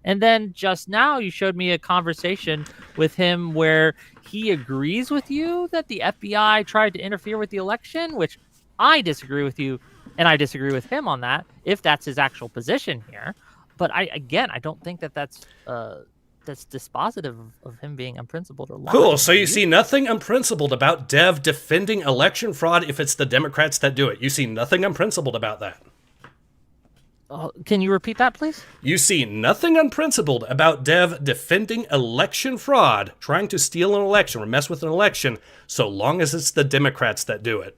And then just now you showed me a conversation with him where he agrees with you that the FBI tried to interfere with the election, which I disagree with you, and I disagree with him on that, if that's his actual position here. But I don't think that that's dispositive of him being unprincipled or lying. Cool, so you see nothing unprincipled about Dev defending election fraud if it's the Democrats that do it. You see nothing unprincipled about that. Can you repeat that, please? You see nothing unprincipled about Dev defending election fraud, trying to steal an election or mess with an election, so long as it's the Democrats that do it.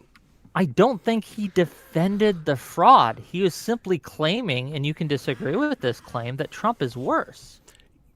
I don't think he defended the fraud. He was simply claiming, and you can disagree with this claim, that Trump is worse.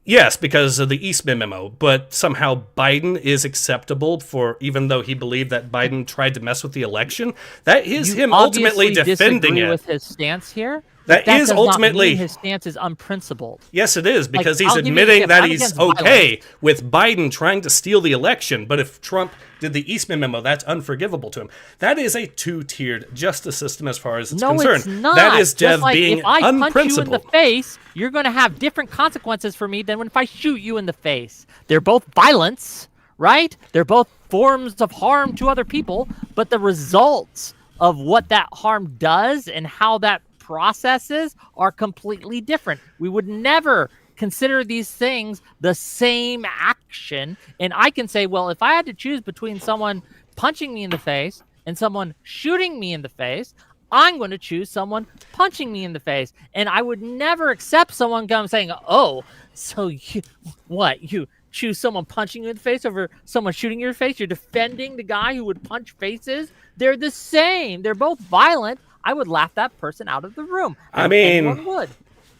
Yes, because of the Eastman memo, but somehow Biden is acceptable for, even though he believed that Biden tried to mess with the election. That is him ultimately defending it. With his stance here. That is ultimately his stance is unprincipled. Yes, it is, because he's admitting that he's okay with Biden trying to steal the election. But if Trump did the Eastman memo, that's unforgivable to him. That is a two-tiered justice system as far as it's concerned. No, it's not. That is Dev being unprincipled. If I punch you in the face, you're going to have different consequences for me than if I shoot you in the face. They're both violence, right? They're both forms of harm to other people, but the results of what that harm does and how that processes are completely different. We would never consider these things the same action. And I can say, well, if I had to choose between someone punching me in the face and someone shooting me in the face, I'm going to choose someone punching me in the face. And I would never accept someone saying, oh, so you choose someone punching you in the face over someone shooting you in the face? You're defending the guy who would punch faces? They're the same. They're both violent. I would laugh that person out of the room. I mean, anyone would.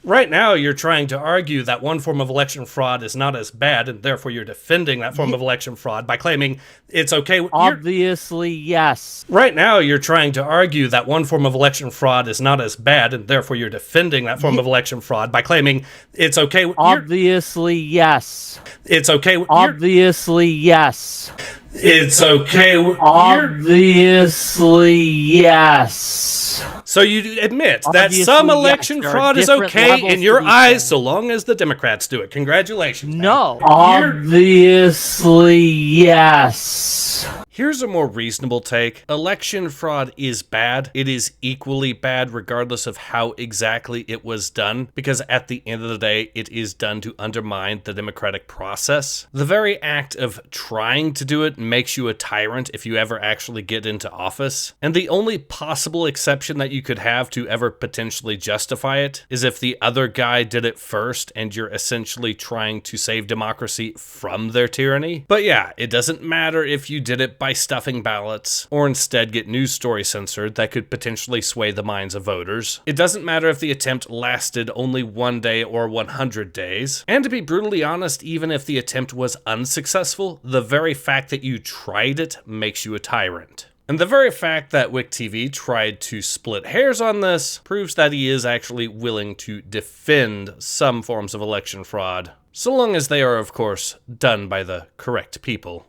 Right now you're trying to argue that one form of election fraud is not as bad, and therefore you're defending that form of election fraud by claiming it's okay. Obviously, yes. Right now you're trying to argue that one form of election fraud is not as bad, and therefore you're defending that form of election fraud by claiming it's okay. Obviously, yes. It's okay. Obviously, yes. It's okay. Obviously, yes. So you admit that some election fraud is okay in your eyes so long as the Democrats do it. Congratulations. No. Obviously, yes. Here's a more reasonable take. Election fraud is bad. It is equally bad regardless of how exactly it was done, because at the end of the day, it is done to undermine the democratic process. The very act of trying to do it makes you a tyrant if you ever actually get into office. And the only possible exception that you could have to ever potentially justify it is if the other guy did it first and you're essentially trying to save democracy from their tyranny. But yeah, it doesn't matter if you did it by stuffing ballots or instead get news stories censored that could potentially sway the minds of voters. It doesn't matter if the attempt lasted only 1 day or 100 days. And to be brutally honest, even if the attempt was unsuccessful, the very fact that you tried it makes you a tyrant. And the very fact that Whick TV tried to split hairs on this proves that he is actually willing to defend some forms of election fraud, so long as they are, of course, done by the correct people.